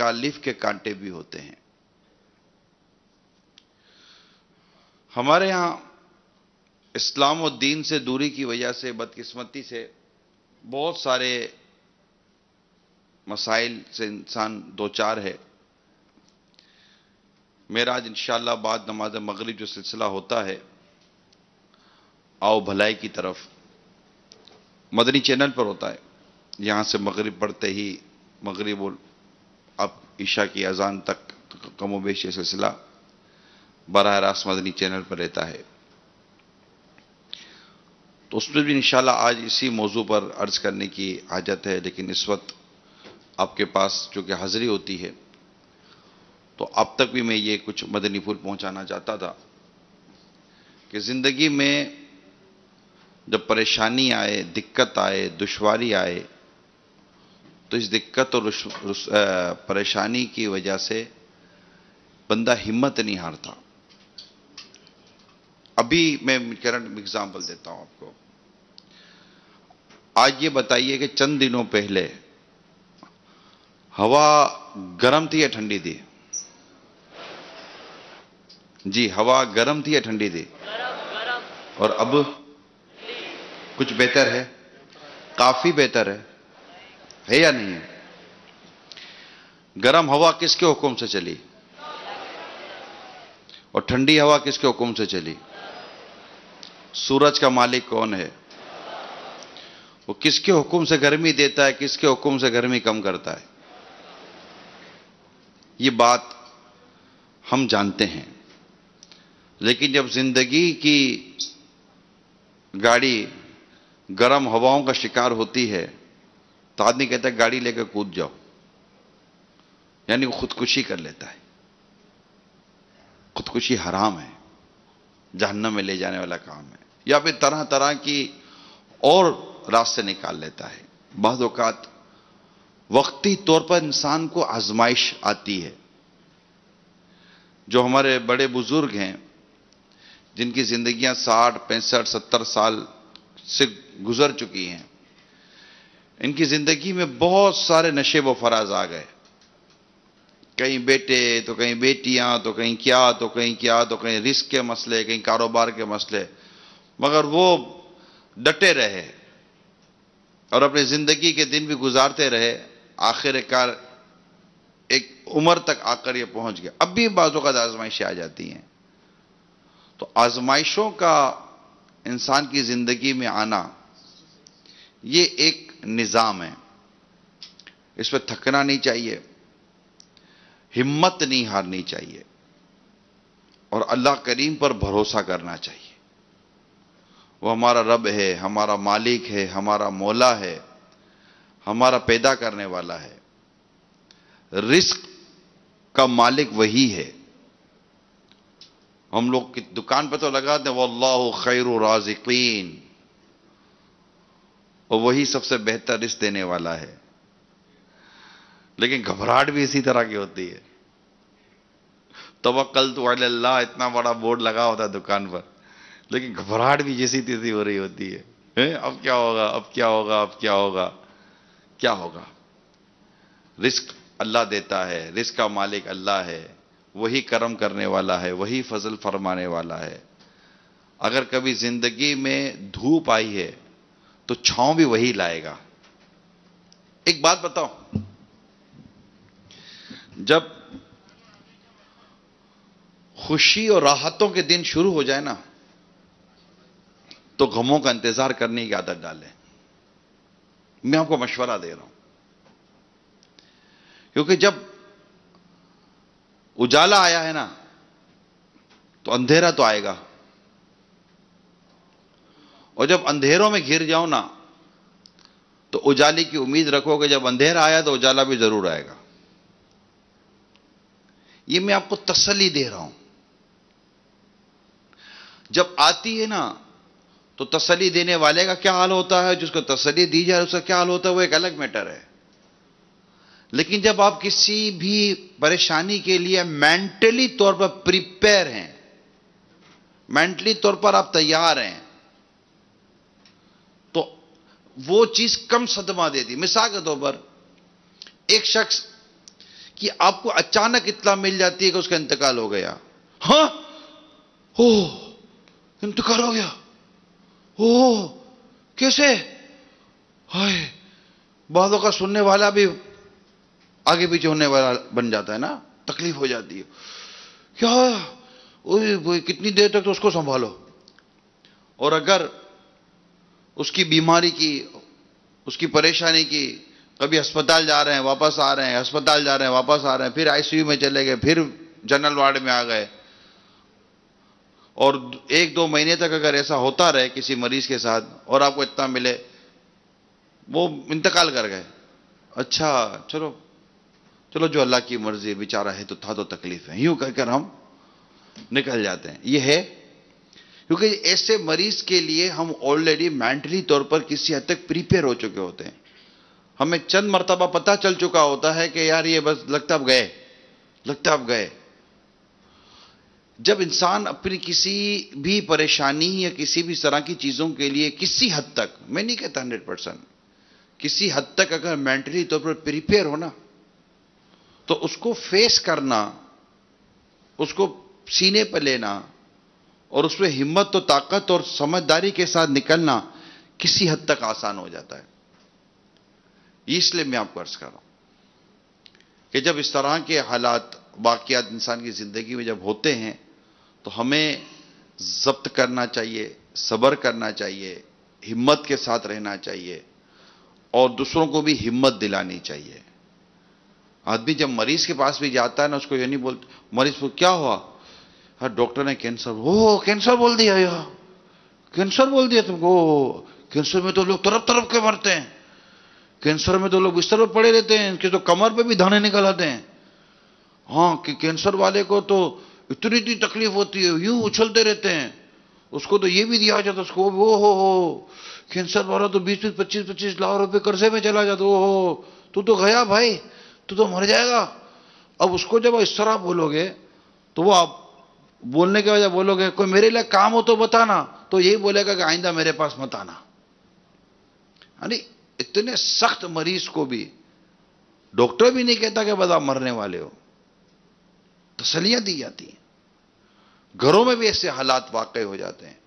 تکالیف کے کانٹے بھی ہوتے ہیں۔ ہمارے ہاں اسلام و دین سے دوری کی وجہ سے بدقسمتی سے بہت سارے مسائل سے انسان دوچار ہے۔ میرا آج انشاءاللہ بعد نماز مغرب جو سلسلہ ہوتا ہے آؤ بھلائی کی طرف، مدنی چینل پر ہوتا ہے، یہاں سے مغرب پڑھتے ہی مغرب اور اب عشاء کی اذان تک کم و بیش یہ سلسلہ براہ راست مدنی چینل پر رہتا ہے۔ تو اس میں بھی انشاءاللہ آج اسی موضوع پر عرض کرنے کی حاجت ہے، لیکن اس وقت آپ کے پاس چونکہ حاضری ہوتی ہے تو اب تک بھی میں یہ کچھ مدنی پھول پہنچانا چاہتا تھا کہ زندگی میں جب پریشانی آئے، دقت آئے، دشواری آئے تو اس دقت اور پریشانی کی وجہ سے بندہ ہمت نہیں ہارتا۔ ابھی میں کرنٹ ایگزامپل دیتا ہوں آپ کو۔ آج یہ بتائیے کہ چند دنوں پہلے ہوا گرم تھی یا ٹھنڈی تھی؟ جی، ہوا گرم تھی یا ٹھنڈی تھی؟ اور اب کچھ بہتر ہے؟ کافی بہتر ہے یا نہیں ہے؟ گرم ہوا کس کے حکم سے چلی اور ٹھنڈی ہوا کس کے حکم سے چلی؟ سورج کا مالک کون ہے؟ وہ کس کے حکم سے گرمی دیتا ہے، کس کے حکم سے گرمی کم کرتا ہے؟ یہ بات ہم جانتے ہیں، لیکن جب زندگی کی گاڑی گرم ہواؤں کا شکار ہوتی ہے تو آدمی کہتا ہے گاڑی لے کے کود جاؤ، یعنی وہ خودکشی کر لیتا ہے۔ خودکشی حرام ہے، جہنم میں لے جانے والا کام ہے، یا پھر طرح طرح کی اور راستے نکال لیتا ہے۔ بعض اوقات وقتی طور پر انسان کو آزمائش آتی ہے۔ جو ہمارے بڑے بزرگ ہیں جن کی زندگیاں 60، 65، 70 سال سے گزر چکی ہیں، ان کی زندگی میں بہت سارے نشیب و فراز آ گئے، کہیں بیٹے تو کہیں بیٹیاں تو کہیں کیا تو کہیں کیا تو کہیں رزق کے مسئلے، کہیں کاروبار کے مسئلے، مگر وہ ڈٹے رہے اور اپنی زندگی کے دن بھی گزارتے رہے۔ آخر کار ایک عمر تک آ کر یہ پہنچ گیا۔ اب بھی بعض اوقات آزمائشیں آ جاتی ہیں، تو آزمائشوں کا انسان کی زندگی میں آنا یہ ایک نظام ہے، اس پہ تھکنا نہیں چاہیے، ہمت نہیں ہارنی چاہیے، اور اللہ کریم پر بھروسہ کرنا چاہیے۔ وہ ہمارا رب ہے، ہمارا مالک ہے، ہمارا مولا ہے، ہمارا پیدا کرنے والا ہے۔ رزق کا مالک وہی ہے۔ ہم لوگ کی دکان پہ تو لگاتے ہیں واللہ خیر الرازقین، اور وہی سب سے بہتر رزق دینے والا ہے، لیکن گھبراہٹ بھی اسی طرح کی ہوتی ہے۔ توکلت علی اللہ اتنا بڑا بورڈ لگا ہوتا ہے دکان پر، لیکن گھبراہٹ بھی جیسی تیسی ہو رہی ہوتی ہے۔ اب کیا ہوگا، اب کیا ہوگا، اب کیا ہوگا، کیا ہوگا؟ رزق اللہ دیتا ہے، رزق کا مالک اللہ ہے، وہی کرم کرنے والا ہے، وہی فضل فرمانے والا ہے۔ اگر کبھی زندگی میں دھوپ آئی ہے تو چھاؤں بھی وہی لائے گا۔ ایک بات بتاؤ، جب خوشی اور راحتوں کے دن شروع ہو جائے نا تو غموں کا انتظار کرنے کی عادت ڈالیں۔ میں آپ کو مشورہ دے رہا ہوں، کیونکہ جب اجالا آیا ہے نا تو اندھیرا تو آئے گا، اور جب اندھیروں میں گھر جاؤ نا تو اجالے کی امید رکھو کہ جب اندھیرا آیا تو اجالا بھی ضرور آئے گا۔ یہ میں آپ کو تسلی دے رہا ہوں۔ جب آتی ہے نا تو تسلی دینے والے کا کیا حال ہوتا ہے، جس کو تسلی دی جائے اس کا کیا حال ہوتا ہے، وہ ایک الگ میٹر ہے۔ لیکن جب آپ کسی بھی پریشانی کے لیے مینٹلی طور پر پریپیئر ہیں، مینٹلی طور پر آپ تیار ہیں، تو وہ چیز کم صدمہ دیتی۔ مثال کے طور پر ایک شخص کہ آپ کو اچانک اطلاع مل جاتی ہے کہ اس کا انتقال ہو گیا. ہاں، انتقال ہو گیا، کیسے؟ ہائے، بعضوں کا سننے والا بھی آگے پیچھے ہونے والا بن جاتا ہے نا، تکلیف ہو جاتی ہے. کیا کتنی دیر تک تو اس کو سنبھالو. اور اگر اس کی بیماری کی، اس کی پریشانی کی، کبھی ہسپتال جا رہے ہیں واپس آ رہے ہیں، ہسپتال جا رہے ہیں واپس آ رہے ہیں، پھر آئی سی یو میں چلے گئے، پھر جنرل وارڈ میں آ گئے، اور 1-2 مہینے تک اگر ایسا ہوتا رہے کسی مریض کے ساتھ اور آپ کو اتنا ملے وہ انتقال کر گئے، اچھا چلو جو اللہ کی مرضی، بیچارہ ہے تو تھا تو تکلیف ہے، یوں کہہ کر ہم نکل جاتے ہیں. یہ ہے کیونکہ ایسے مریض کے لیے ہم آلریڈی مینٹلی طور پر کسی حد تک پریپیئر ہو چکے ہوتے ہیں. ہمیں چند مرتبہ پتہ چل چکا ہوتا ہے کہ یار یہ بس لگتا اب گئے. جب انسان اپنی کسی بھی پریشانی یا کسی بھی طرح کی چیزوں کے لیے کسی حد تک، میں نہیں کہتا 100%، کسی حد تک اگر مینٹلی طور پر پریپیئر ہونا، تو اس کو فیس کرنا، اس کو سینے پر لینا اور اس میں ہمت و طاقت اور سمجھداری کے ساتھ نکلنا کسی حد تک آسان ہو جاتا ہے. اس لیے میں آپ کو عرض کر رہا ہوں کہ جب اس طرح کے حالات، واقعات انسان کی زندگی میں جب ہوتے ہیں تو ہمیں ضبط کرنا چاہیے، صبر کرنا چاہیے، ہمت کے ساتھ رہنا چاہیے اور دوسروں کو بھی ہمت دلانی چاہیے. آدمی جب مریض کے پاس بھی جاتا ہے نا، اس کو یہ نہیں بولتا، مریض کو کیا ہوا؟ ڈاکٹر نے کینسر، کینسر بول دیا، کینسر بول دیا تم کو؟ کینسر میں تو لوگ طرف کے مرتے ہیں، کینسر میں تو لوگ بستر پر پڑے رہتے ہیں، ان کے تو کمر پہ بھی دانے نکل آتے ہیں. ہاں، کہ کینسر والے کو تو اتنی تکلیف ہوتی ہے، یوں اچھلتے رہتے ہیں. اس کو تو یہ بھی دیا جاتا، اس کو کینسر والا تو 20-25 لاکھ روپے قرضے میں چلا جاتا. تو گیا بھائی، تو مر جائے گا. اب اس کو جب اس طرح بولو گے تو وہ آپ بولنے کے وجہ بولو گے کوئی میرے لیے کام ہو تو بتانا، تو یہی بولے گا کہ آئندہ میرے پاس مت آنا. یعنی اتنے سخت مریض کو بھی ڈاکٹر بھی نہیں کہتا کہ بس آپ مرنے والے ہو، تسلیاں دی جاتی ہیں. گھروں میں بھی ایسے حالات واقع ہو جاتے ہیں.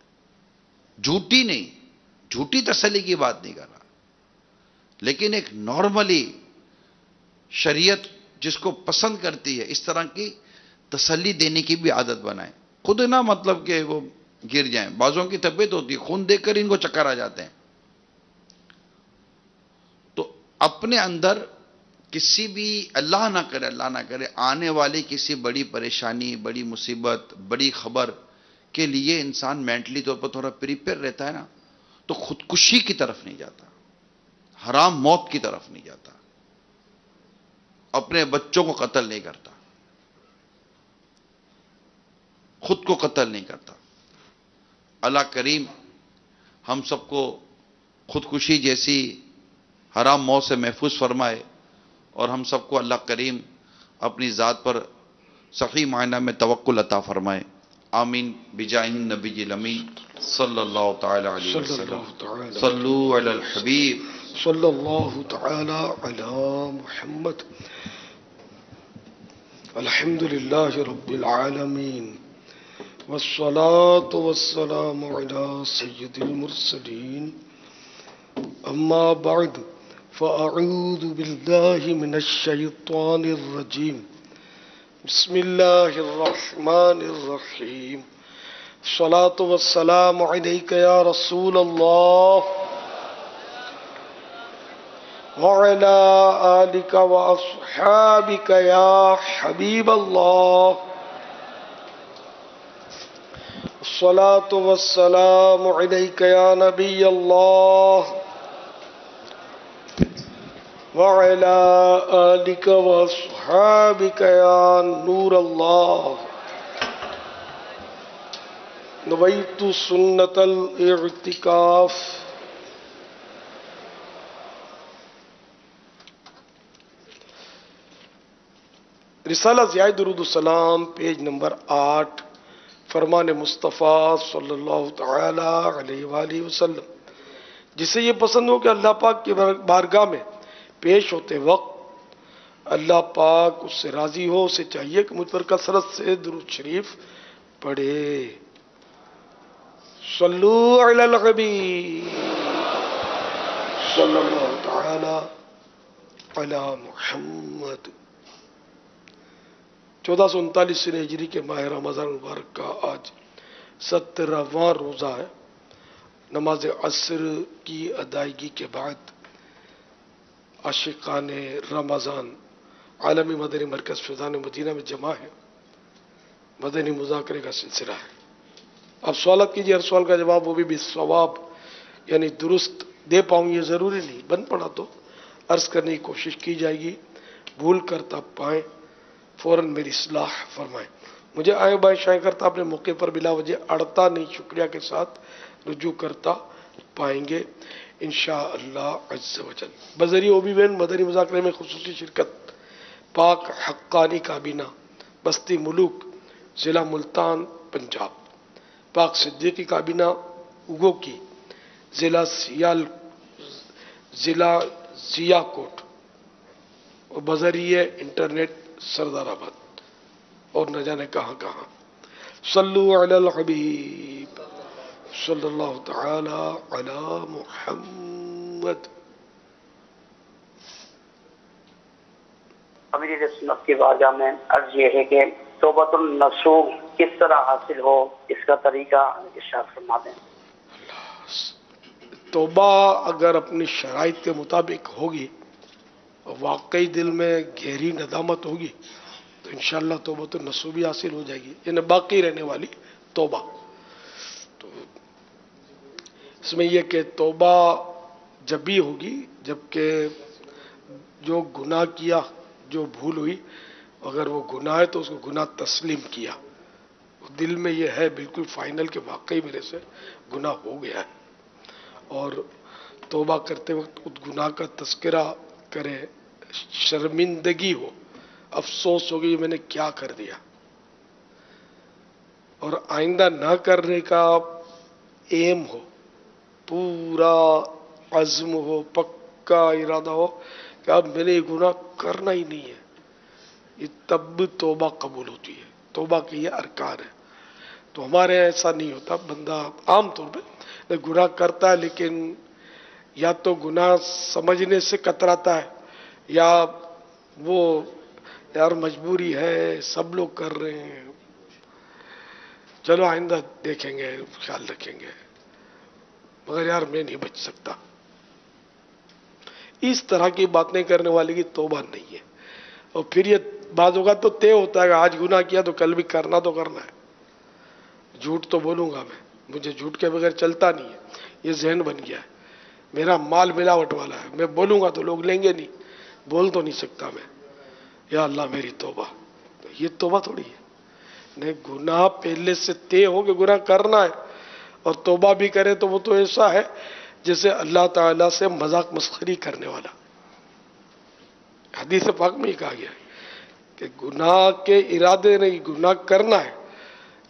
جھوٹی تسلی کی بات نہیں کر رہا، لیکن ایک نارملی شریعت جس کو پسند کرتی ہے اس طرح کی تسلی دینے کی بھی عادت بنائیں. خود نہ مطلب کہ وہ گر جائیں. بعضوں کی طبیعت ہوتی ہے، خون دیکھ کر ان کو چکر آ جاتے ہیں. تو اپنے اندر کسی بھی اللہ نہ کرے آنے والی کسی بڑی پریشانی، بڑی مصیبت، بڑی خبر کے لیے انسان مینٹلی طور پر تھوڑا پریپیئر رہتا ہے نا، تو خودکشی کی طرف نہیں جاتا، حرام موت کی طرف نہیں جاتا، اپنے بچوں کو قتل نہیں کرتا، خود کو قتل نہیں کرتا. اللہ کریم ہم سب کو خودکشی جیسی حرام موت سے محفوظ فرمائے اور ہم سب کو اللہ کریم اپنی ذات پر صحیح معنی میں توکل عطا فرمائے. آمین بجاہ النبی الامین صلی اللہ تعالی علیہ وسلم. صلو علی الحبیب صلی اللہ تعالی علی محمد. الحمدللہ رب العالمین والصلاة والسلام علی سید المرسلین. اما بعد فاعوذ باللہ من الشیطان الرجیم. بسم اللہ الرحمن الرحیم. الصلاة والسلام علیک یا رسول اللہ وعلی آلک واصحابک یا حبیب اللہ. الصلاة والسلام علیک یا نبی اللہ وعلی آلک واصحابک یا نور اللہ. نویت سنت الاعتکاف. رسالہ ضیاء درود السلام، پیج نمبر 8. فرمان مصطفیٰ صلی اللہ تعالی علیہ وآلہ وسلم. جسے یہ پسند ہو کہ اللہ پاک کی بارگاہ میں پیش ہوتے وقت اللہ پاک اس سے راضی ہو، اسے چاہیے کہ مجھ پر کثرت سے درود شریف پڑھے۔ صلو علی الحبیب صلی اللہ تعالی علی محمد۔ 1439 ہجری کے ماہ رمضان مبارک کا آج 17واں روزہ ہے۔ نماز عصر کی ادائیگی کے بعد عاشقان رمضان عالمی مدنی مرکز فیضان مدینہ میں جمع ہے، مدنی مذاکرے کا سلسلہ ہے۔ اب سوالات کیجیے، ہر سوال کا جواب وہ بھی بالصواب یعنی درست دے پاؤں یہ ضروری نہیں، بن پڑا تو عرض کرنے کی کوشش کی جائے گی، بھول کرتا پائیں فوراً میری اصلاح فرمائیں۔ مجھے آئیں بائیں شائیں کرتا اپنے موقع پر بلا وجہ اڑتا نہیں، شکریہ کے ساتھ رجوع کرتا پائیں گے انشاءاللہ عز و جل۔ بذریعہ اوبی بین مدنی مذاکرے میں خصوصی شرکت پاک حقانی کابینہ بستی ملوک ضلع ملتان پنجاب، پاک صدیقی کابینہ اگو کی ضلع ضیا کوٹ اور بذریعہ انٹرنیٹ سردار آباد اور نہ جانے کہاں کہاں۔ صلو علی الحبیب صلی اللہ تعالی علی محمد۔ امیر سنت کی بارگاہ میں عرض یہ ہے کہ توبۃ النصوح کس طرح حاصل ہو، اس کا طریقہ ارشاد فرما دیں۔ توبہ اگر اپنی شرائط کے مطابق ہوگی، واقعی دل میں گہری ندامت ہوگی تو انشاءاللہ توبۃ النصوح بھی حاصل ہو جائے گی، یعنی باقی رہنے والی توبہ۔ تو اس میں یہ کہ توبہ جب بھی ہوگی جبکہ جو گناہ کیا، جو بھول ہوئی، اگر وہ گناہ ہے تو اس کو گناہ تسلیم کیا، دل میں یہ ہے بالکل فائنل کہ واقعی میرے سے گناہ ہو گیا ہے، اور توبہ کرتے وقت اس گناہ کا تذکرہ کرے، شرمندگی ہو، افسوس ہو کہ میں نے کیا کر دیا، اور آئندہ نہ کرنے کا ایم ہو، پورا عزم ہو، پکا ارادہ ہو کہ اب میں نے یہ گناہ کرنا ہی نہیں ہے، یہ تب توبہ قبول ہوتی ہے۔ توبہ کے یہ ارکان ہے۔ تو ہمارے ایسا نہیں ہوتا، بندہ عام طور پہ گناہ کرتا ہے لیکن یا تو گناہ سمجھنے سے کتراتا ہے، یا وہ یار مجبوری ہے، سب لوگ کر رہے ہیں، چلو آئندہ دیکھیں گے، خیال رکھیں گے، مگر یار میں نہیں بچ سکتا۔ اس طرح کی باتیں کرنے والے کی توبہ نہیں ہے۔ اور پھر یہ بعض اوقات تو طے ہوتا ہے کہ آج گناہ کیا تو کل بھی کرنا تو کرنا ہے، جھوٹ تو بولوں گا میں، مجھے جھوٹ کے بغیر چلتا نہیں ہے، یہ ذہن بن گیا ہے، میرا مال ملاوٹ والا ہے، میں بولوں گا تو لوگ لیں گے نہیں، بول تو نہیں سکتا میں، یا اللہ میری توبہ۔ تو یہ توبہ تھوڑی ہے، نہیں، گناہ پہلے سے طے ہو کہ گناہ کرنا ہے، اور توبہ بھی کرے تو وہ تو ایسا ہے جیسے اللہ تعالیٰ سے مذاق مسخری کرنے والا۔ حدیث پاک میں ہی کہا گیا ہے کہ گناہ کے ارادے نہیں، گناہ کرنا ہے،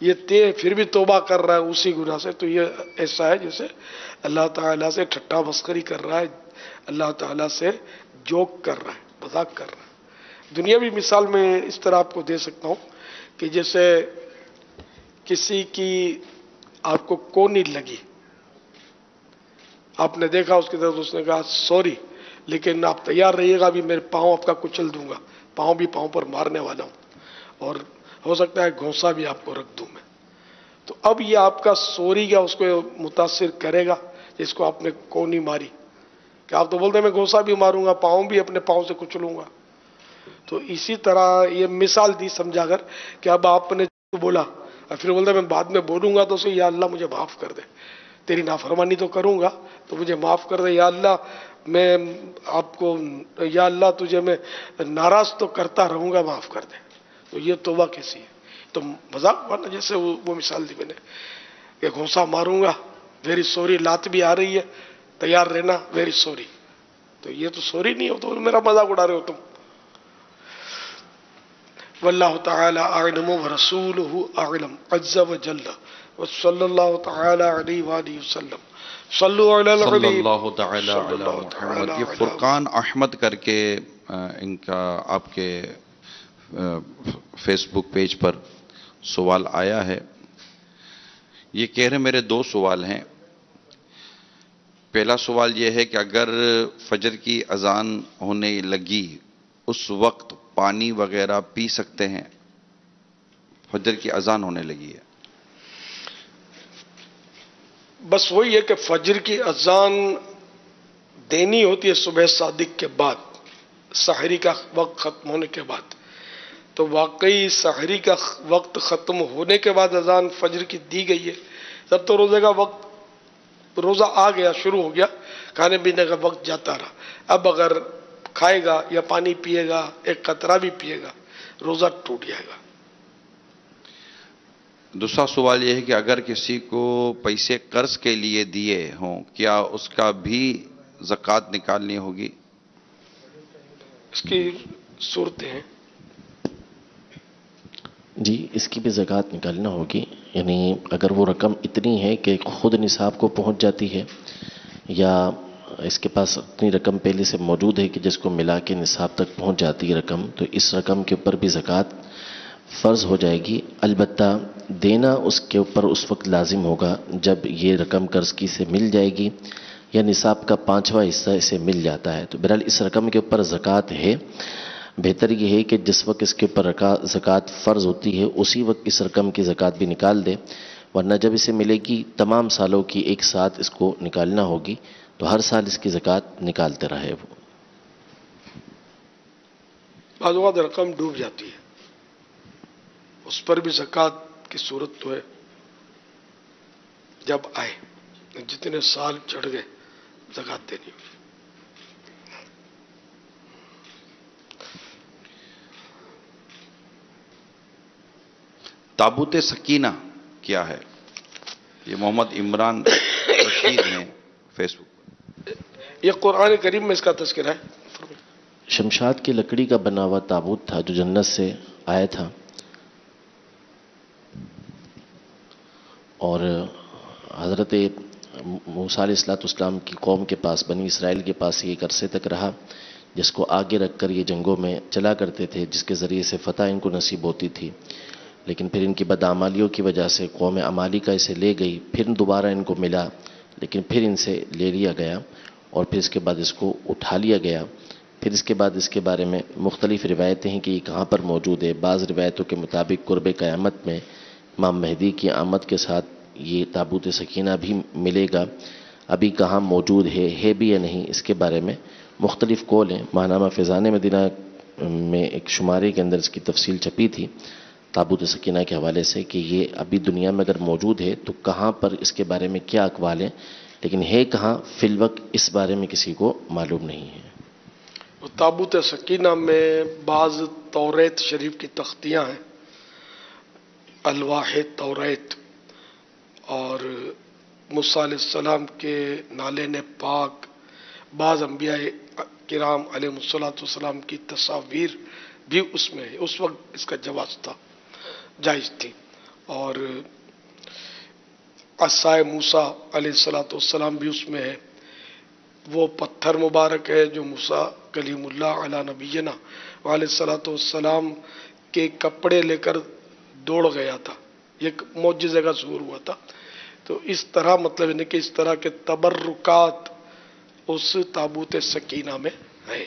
یہ طے پھر بھی توبہ کر رہا ہے اسی گناہ سے، تو یہ ایسا ہے جیسے اللہ تعالیٰ سے ٹھٹا مسخری کر رہا ہے، اللہ تعالیٰ سے جوک کر رہا ہے، مذاق کر رہا ہے۔ دنیاوی مثال میں اس طرح آپ کو دے سکتا ہوں کہ جیسے کسی کی آپ کو کونی لگی، آپ نے دیکھا اس کی طرف، اس نے کہا سوری لیکن آپ تیار رہیے گا، ابھی میرے پاؤں آپ کا کچل دوں گا، پاؤں بھی پاؤں پر مارنے والا ہوں، اور ہو سکتا ہے گھونسا بھی آپ کو رکھ دوں میں۔ تو اب یہ آپ کا سوری کیا اس کو متاثر کرے گا جس کو آپ نے کونی ماری؟ کہ آپ تو بولتے ہیں میں گھونسا بھی ماروں گا، پاؤں بھی اپنے پاؤں سے کچلوں گا۔ تو اسی طرح یہ مثال دی سمجھا کر کہ اب آپ نے بولا اور پھر بولتا میں بعد میں بولوں گا تو اسے یا اللہ مجھے معاف کر دے، تیری نافرمانی تو کروں گا تو مجھے معاف کر دے، یا اللہ میں آپ کو، یا اللہ تجھے میں ناراض تو کرتا رہوں گا، معاف کر دے۔ تو یہ توبہ کیسی ہے؟ تو مذاق ورنہ جیسے وہ مثال دی میں نے کہ گھونسا ماروں گا، ویری سوری، لات بھی آ رہی ہے، تیار رہنا، ویری سوری، تو یہ تو سوری نہیں ہو، تو میرا مذاق اڑا رہے ہو تم۔ واللہ تعالی اعلم ورسولہ اعلم عز وجل وصلی اللہ تعالی علیہ وآلہ وسلم۔ صلو علی صلی الحبیب اللہ تعالی علی محمد۔ یہ فرقان احمد کر کے ان کا آپ کے فیس بک پیج پر سوال آیا ہے. یہ کہہ رہے میرے دو سوال ہیں. پہلا سوال یہ ہے کہ اگر فجر کی اذان ہونے لگی اس وقت پانی وغیرہ پی سکتے ہیں؟ فجر کی اذان ہونے لگی ہے. بس وہی ہے کہ فجر کی اذان دینی ہوتی ہے صبح صادق کے بعد، سحری کا وقت ختم ہونے کے بعد. تو واقعی سحری کا وقت ختم ہونے کے بعد اذان فجر کی دی گئی ہے. تب تو روزے کا وقت، روزہ آ گیا، شروع ہو گیا، کھانے پینے کا وقت جاتا رہا. اب اگر کھائے گا یا پانی پیے گا، ایک قطرہ بھی پیے گا، روزہ ٹوٹ جائے گا. دوسرا سوال یہ ہے کہ اگر کسی کو پیسے قرض کے لیے دیے ہوں، کیا اس کا بھی زکوٰۃ نکالنی ہوگی؟ اس کی صورتیں ہیں. جی، اس کی بھی زکوٰۃ نکالنا ہوگی. یعنی اگر وہ رقم اتنی ہے کہ خود نصاب کو پہنچ جاتی ہے، یا اس کے پاس اتنی رقم پہلے سے موجود ہے کہ جس کو ملا کے نصاب تک پہنچ جاتی ہے رقم، تو اس رقم کے اوپر بھی زکوٰۃ فرض ہو جائے گی. البتہ دینا اس کے اوپر اس وقت لازم ہوگا جب یہ رقم قرض کی سے مل جائے گی یا نصاب کا 5واں حصہ اسے مل جاتا ہے. تو بہرحال اس رقم کے اوپر زکوٰۃ ہے. بہتر یہ ہے کہ جس وقت اس کے اوپر زکوٰۃ فرض ہوتی ہے اسی وقت اس رقم کی زکوٰۃ بھی نکال دے، ورنہ جب اسے ملے گی تمام سالوں کی ایک ساتھ اس کو نکالنا ہوگی، تو ہر سال اس کی زکوٰۃ نکالتے رہے. وہ بعض اوقات رقم ڈوب جاتی ہے، اس پر بھی زکوٰۃ کی صورت تو ہے. جب آئے جتنے سال چڑھ گئے زکوٰۃ دینی ہوگی. تابوت سکینہ کیا ہے؟ یہ محمد عمران رشید ہیں فیس بک. یہ قرآن کریم میں اس کا تذکرہ ہے. شمشاد کی لکڑی کا بنا ہوا تابوت تھا جو جنت سے آیا تھا، اور حضرت موسیٰ علیہ السلام کی قوم کے پاس، بنی اسرائیل کے پاس یہ ایک عرصے تک رہا، جس کو آگے رکھ کر یہ جنگوں میں چلا کرتے تھے، جس کے ذریعے سے فتح ان کو نصیب ہوتی تھی. لیکن پھر ان کی بدعمالیوں کی وجہ سے قوم عمالیقہ اسے لے گئی. پھر دوبارہ ان کو ملا، لیکن پھر ان سے لے لیا گیا، اور پھر اس کے بعد اس کو اٹھا لیا گیا. پھر اس کے بعد اس کے بارے میں مختلف روایتیں ہیں کہ یہ کہاں پر موجود ہے. بعض روایتوں کے مطابق قرب قیامت میں امام مہدی کی آمد کے ساتھ یہ تابوت سکینہ بھی ملے گا. ابھی کہاں موجود ہے بھی یا نہیں، اس کے بارے میں مختلف قول ہیں. ماہنامہ فیضان مدینہ میں ایک شمارے کے اندر اس کی تفصیل چھپی تھی تابوت سکینہ کے حوالے سے کہ یہ ابھی دنیا میں اگر موجود ہے تو کہاں پر اس کے بارے میں کیا اقوال ہیں، لیکن ہے کہاں فی الوقت اس بارے میں کسی کو معلوم نہیں ہے. تابوت سکینہ میں بعض توریت شریف کی تختیاں ہیں، الواح توریت، اور موسیٰ علیہ السلام کے نالین پاک، بعض انبیاء کرام علیہ السلام کی تصاویر بھی اس میں ہے. اس وقت اس کا جواز تھا، جائز تھی. اور عصائے موسیٰ علیہ السلام بھی اس میں ہے. وہ پتھر مبارک ہے جو موسیٰ کلیم اللہ علی نبینا علیہ السلام کے کپڑے لے کر دوڑ گیا تھا. یہ ایک معجزے کا ظہور ہوا تھا. تو اس طرح مطلب ہے کہ اس طرح کے تبرکات اس تابوت سکینہ میں ہیں،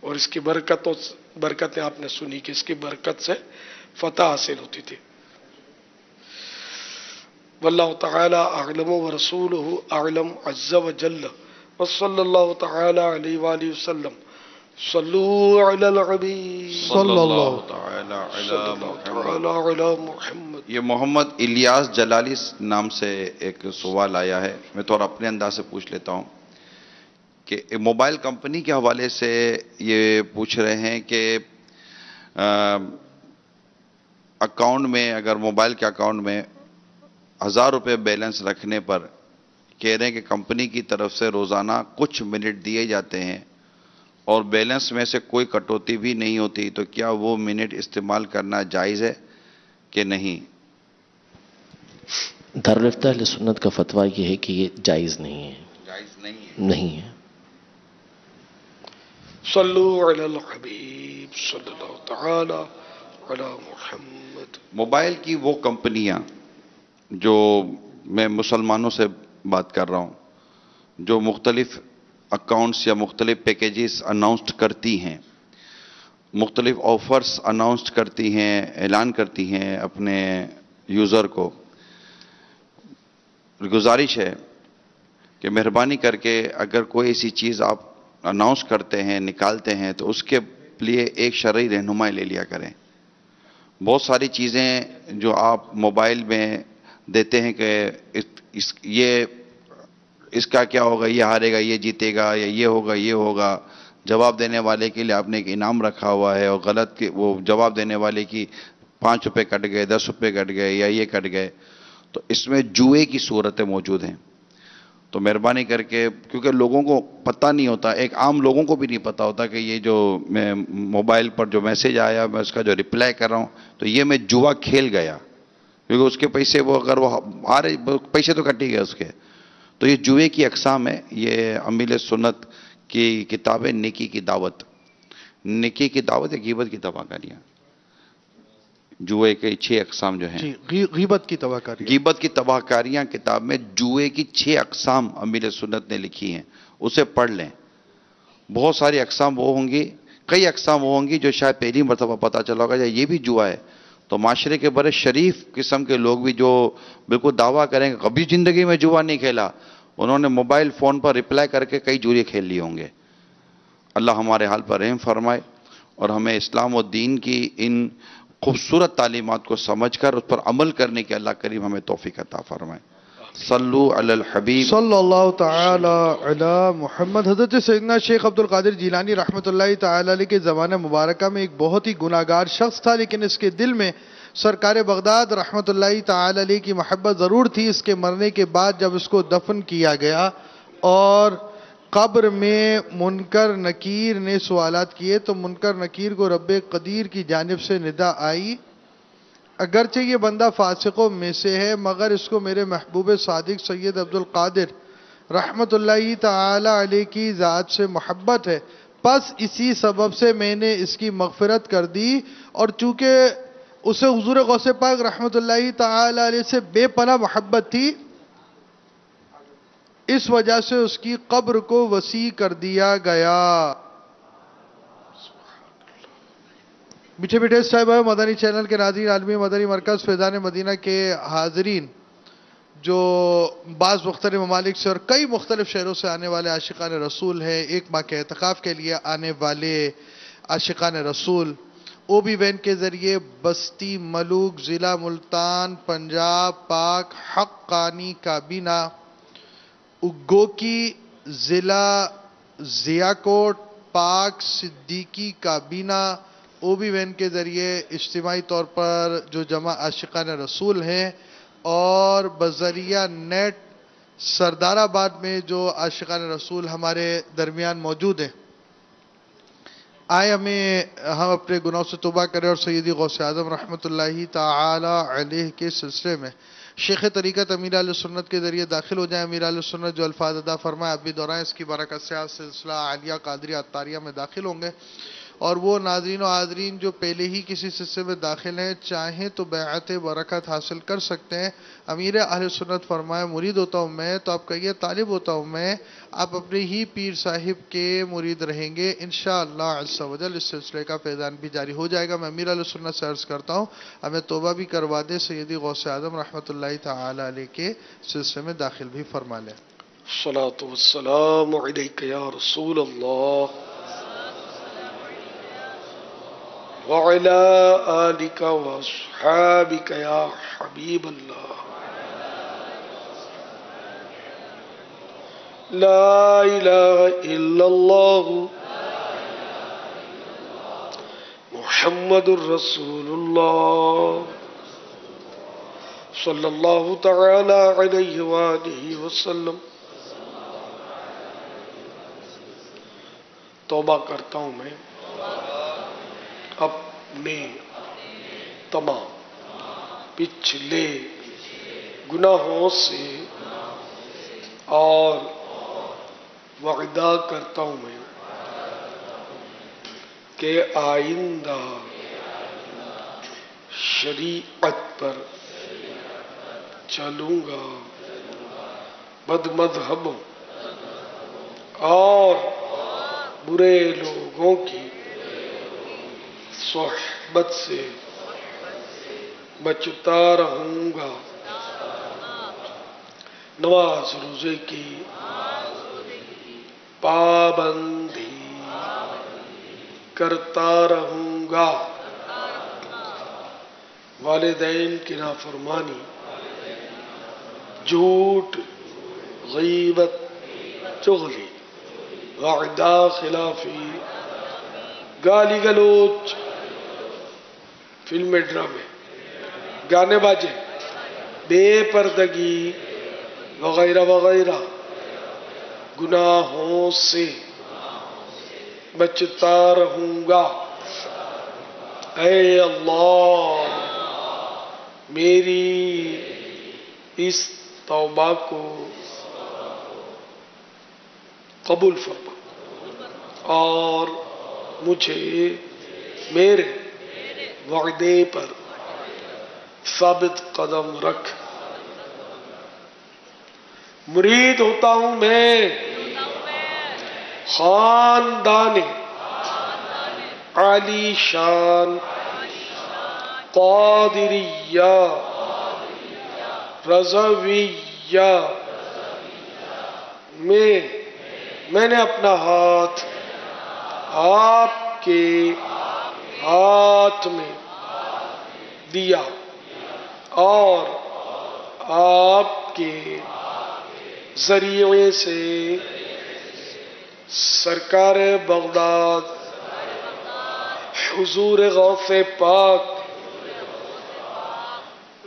اور اس کی برکتیں آپ نے سنی کہ اس کی برکت سے فتح حاصل ہوتی تھی. واللہ تعالی اعلم ورسولہ اعلم عز وجل وصلی اللہ تعالی علیہ وآلہ وسلم. صلو علی الحبیب صلی اللہ تعالی علی محمد. یہ محمد الیاس جلالی نام سے ایک سوال آیا ہے. میں تھوڑا اپنے انداز سے پوچھ لیتا ہوں کہ موبائل کمپنی کے حوالے سے یہ پوچھ رہے ہیں کہ اکاؤنٹ میں، اگر موبائل کے اکاؤنٹ میں 1000 روپے بیلنس رکھنے پر کہہ رہے ہیں کہ کمپنی کی طرف سے روزانہ کچھ منٹ دیے جاتے ہیں اور بیلنس میں سے کوئی کٹوتی بھی نہیں ہوتی، تو کیا وہ منٹ استعمال کرنا جائز ہے کہ نہیں؟ دارالفتہ اہل سنت کا فتویٰ یہ ہے کہ یہ جائز نہیں ہے. جائز نہیں ہے. نہیں ہے. صلو علی الحبیب صلی اللہ تعالی علی محمد. موبائل کی وہ کمپنیاں جو میں مسلمانوں سے بات کر رہا ہوں جو مختلف اکاؤنٹس یا مختلف پیکیجز اناؤنسڈ کرتی ہیں، مختلف آفرز اناؤنسڈ کرتی ہیں، اعلان کرتی ہیں اپنے یوزر کو، گزارش ہے کہ مہربانی کر کے اگر کوئی ایسی چیز آپ اناؤنس کرتے ہیں، نکالتے ہیں، تو اس کے لیے ایک شرعی رہنمائی لے لیا کریں. بہت ساری چیزیں جو آپ موبائل میں دیتے ہیں کہ اس کا کیا ہوگا، یہ ہارے گا، یہ جیتے گا، یا یہ ہوگا، یہ ہوگا، جواب دینے والے کے لیے آپ نے ایک انعام رکھا ہوا ہے، اور غلط وہ جواب دینے والے کی 5 روپے کٹ گئے، 10 روپے کٹ گئے، یا یہ کٹ گئے، تو اس میں جوئے کی صورتیں موجود ہیں. تو مہربانی کر کے، کیونکہ لوگوں کو پتہ نہیں ہوتا، ایک عام لوگوں کو بھی نہیں پتہ ہوتا کہ یہ جو میں موبائل پر جو میسج آیا میں اس کا جو رپلائی کر رہا ہوں تو یہ میں جوا کھیل گیا، کیونکہ اس کے پیسے وہ اگر وہ آ رہے پیسے تو کٹ ہی گئے اس کے. تو یہ جوئے کی اقسام ہے. یہ امیل سنت کی کتاب ہے نیکی کی دعوت. نیکی کی دعوت ہے، غیبت کی تباہکاریاں. جوئے کے 6 اقسام جو ہیں، جی، غیبت کی تباہکاری. غیبت کی تباہکاریاں کتاب میں جوئے کی 6 اقسام امیل سنت نے لکھی ہیں، اسے پڑھ لیں. بہت ساری اقسام وہ ہوں گی، کئی اقسام وہ ہوں گی جو شاید پہلی مرتبہ پتہ چلا ہوگا یا یہ بھی جوا ہے. تو معاشرے کے بڑے شریف قسم کے لوگ بھی جو بالکل دعویٰ کریں گے کبھی زندگی میں جوا نہیں کھیلا، انہوں نے موبائل فون پر رپلائی کر کے کئی جوئے کھیل لیے ہوں گے. اللہ ہمارے حال پر رحم فرمائے اور ہمیں اسلام و دین کی ان خوبصورت تعلیمات کو سمجھ کر اس پر عمل کرنے کے اللہ کریم ہمیں توفیق عطا فرمائے. صلو علی الحبیب صلی اللہ تعالی علی محمد. حضرت سیدنا شیخ عبد القادر جیلانی رحمۃ اللہ تعالی علیہ کے زمانہ مبارکہ میں ایک بہت ہی گناہگار شخص تھا، لیکن اس کے دل میں سرکار بغداد رحمۃ اللہ تعالی علیہ کی محبت ضرور تھی. اس کے مرنے کے بعد جب اس کو دفن کیا گیا اور قبر میں منکر نکیر نے سوالات کیے تو منکر نکیر کو رب قدیر کی جانب سے ندا آئی، اگرچہ یہ بندہ فاسقوں میں سے ہے مگر اس کو میرے محبوب صادق سید عبد القادر رحمت اللہ تعالی علیہ کی ذات سے محبت ہے، پس اسی سبب سے میں نے اس کی مغفرت کر دی. اور چونکہ اسے حضور غوث پاک رحمت اللہ تعالی علیہ سے بے پناہ محبت تھی، اس وجہ سے اس کی قبر کو وسیع کر دیا گیا. میٹھے میٹھے صاحب مدنی چینل کے ناظرین، عالمی مدنی مرکز فیضان مدینہ کے حاضرین جو بعض مختلف ممالک سے اور کئی مختلف شہروں سے آنے والے عاشقان رسول ہیں، ایک ماہ کے اعتکاف کے لیے آنے والے عاشقان رسول، او بی وین کے ذریعے بستی ملوک، ضلع ملتان، پنجاب، پاک حقانی کابینہ، اگوکی ضلع ضیا کوٹ، پاک صدیقی کابینہ، او بی وین کے ذریعے اجتماعی طور پر جو جمع عاشقان رسول ہیں، اور بذریعہ نیٹ سردار آباد میں جو عاشقان رسول ہمارے درمیان موجود ہیں، آئے ہم اپنے گناہوں سے توبہ کریں اور سیدی غوث اعظم رحمت اللہ تعالی علیہ کے سلسلے میں شیخ طریقت امیر علیہ سنت کے ذریعے داخل ہو جائیں. امیر علیہ سنت جو الفاظ ادا فرمائے آپ بھی دورائیں، اس کی برکت سے آپ سلسلہ عالیہ قادریہ عطاریہ میں داخل ہوں گے. اور وہ ناظرین و حاضرین جو پہلے ہی کسی سلسلے میں داخل ہیں چاہیں تو بیعت برکت حاصل کر سکتے ہیں. امیر اہل سنت فرمائے مرید ہوتا ہوں میں، تو آپ کہیے طالب ہوتا ہوں میں. آپ اپنے ہی پیر صاحب کے مرید رہیں گے انشاءاللہ عز و جل. اس سلسلے کا فیضان بھی جاری ہو جائے گا. میں امیر اہل سنت سے عرض کرتا ہوں ہمیں توبہ بھی کروا دے، سیدی غوث اعظم رحمت اللہ تعالی علیہ کے سلسلے میں داخل بھی فرما لیں. الصلاۃ والسلام علیک یا رسول اللہ وعلى آلك وأصحابك يا حبيب الله. لا إله إلا الله محمد رسول الله صلى الله تعالى عليه وآله وسلم. توبہ کرتا ہوں میں اپنے تمام پچھلے گناہوں سے اور وعدہ کرتا ہوں میں کہ آئندہ شریعت پر چلوں گا، بد مذہبوں اور برے لوگوں کی صحبت سے بچتا رہوں گا، نماز روزے کی پابندی کرتا رہوں گا، والدین کی نافرمانی، جھوٹ، غیبت، چغلی، وعدہ خلافی، گالی گلوچ، فلمیں ڈرامے، گانے باجے، بے پردگی وغیرہ وغیرہ گناہوں سے بچتا رہوں گا۔ اے اللہ میری اس توبہ کو قبول فرما اور مجھے میرے وعدے پر ثابت قدم رکھ۔ مرید ہوتا ہوں میں خاندان عالی شان قادریہ رضویہ میں نے اپنا ہاتھ آپ کے ہاتھ میں دیا اور آپ کے ذریعے سے سرکار بغداد حضور غوث پاک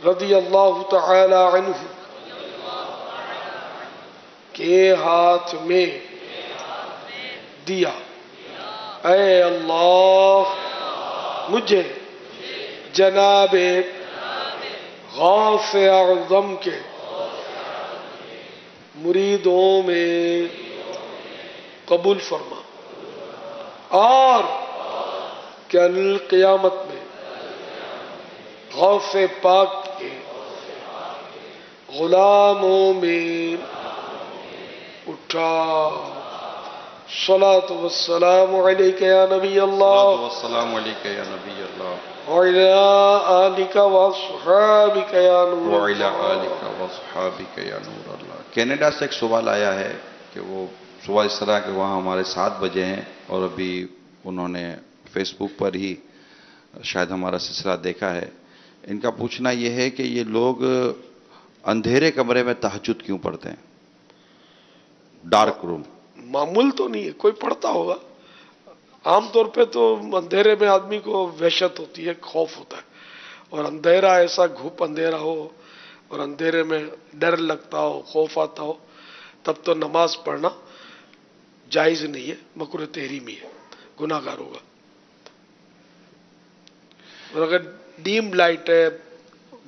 رضی اللہ تعالی عنہ کے ہاتھ میں دیا۔ اے اللہ مجھے جناب غوث اعظم کے مریدوں میں قبول فرما اور کل قیامت میں غوث پاک کے غلاموں میں اٹھا۔ صلاۃ والسلام علیک یا نبی اللہ، والسلام علیک یا نبی اللہ، وعلی آلک واصحابک یا نور وعلی اللہ۔ آلک واصحابک یا نور اللہ۔ کینیڈا سے ایک سوال آیا ہے کہ وہ صبح اس طرح کہ وہاں ہمارے 7 بجے ہیں اور ابھی انہوں نے فیس بک پر ہی شاید ہمارا سلسلہ دیکھا ہے۔ ان کا پوچھنا یہ ہے کہ یہ لوگ اندھیرے کمرے میں تہجد کیوں پڑھتے ہیں، ڈارک روم؟ معمول تو نہیں ہے، کوئی پڑھتا ہوگا۔ عام طور پہ تو اندھیرے میں آدمی کو وحشت ہوتی ہے، خوف ہوتا ہے، اور اندھیرا ایسا گھوپ اندھیرا ہو اور اندھیرے میں ڈر لگتا ہو، خوف آتا ہو، تب تو نماز پڑھنا جائز نہیں ہے، مکروہ تحریمی ہے، گناہ گار ہوگا۔ اور اگر ڈیم لائٹ ہے،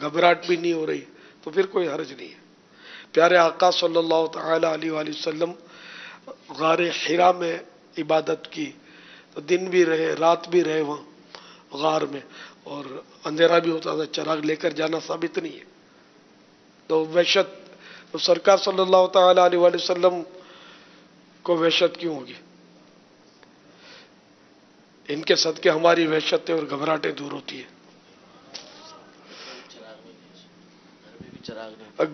گھبراہٹ بھی نہیں ہو رہی، تو پھر کوئی حرج نہیں ہے۔ پیارے آقا صلی اللہ تعالی علیہ وآلہ وسلم غار حرا میں عبادت کی، تو دن بھی رہے رات بھی رہے وہاں غار میں، اور اندھیرا بھی ہوتا تھا، چراغ لے کر جانا ثابت نہیں ہے۔ تو وحشت تو سرکار صلی اللہ تعالی علیہ وآلہ وسلم کو وحشت کیوں ہوگی؟ ان کے صدقے ہماری وحشتیں اور گھبراہٹیں دور ہوتی ہیں۔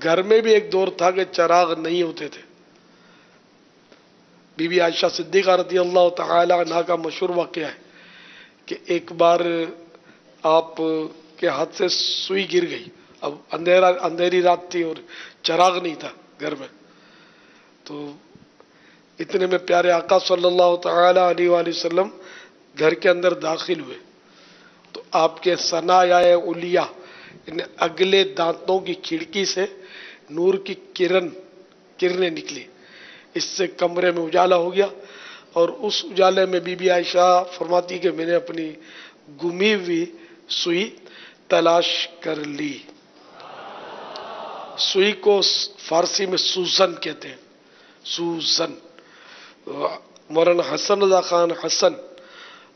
گھر میں بھی ایک دور تھا کہ چراغ نہیں ہوتے تھے۔ بی بی عائشہ صدیقہ رضی اللہ تعالی عنہا کا مشہور واقعہ ہے کہ ایک بار آپ کے ہاتھ سے سوئی گر گئی، اب اندھیری رات تھی اور چراغ نہیں تھا گھر میں، تو اتنے میں پیارے آقا صلی اللہ تعالی علیہ وآلہ وسلم گھر کے اندر داخل ہوئے، تو آپ کے ثنایا علیہ یعنی اگلے دانتوں کی کھڑکی سے نور کی کرنیں نکلی، اس سے کمرے میں اجالا ہو گیا، اور اس اجالے میں بی بی عائشہ فرماتی کہ میں نے اپنی گمی ہوئی سوئی تلاش کر لی۔ سوئی کو فارسی میں سوزن کہتے ہیں، سوزن۔ مولانا حسن رضا خان حسن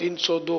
302।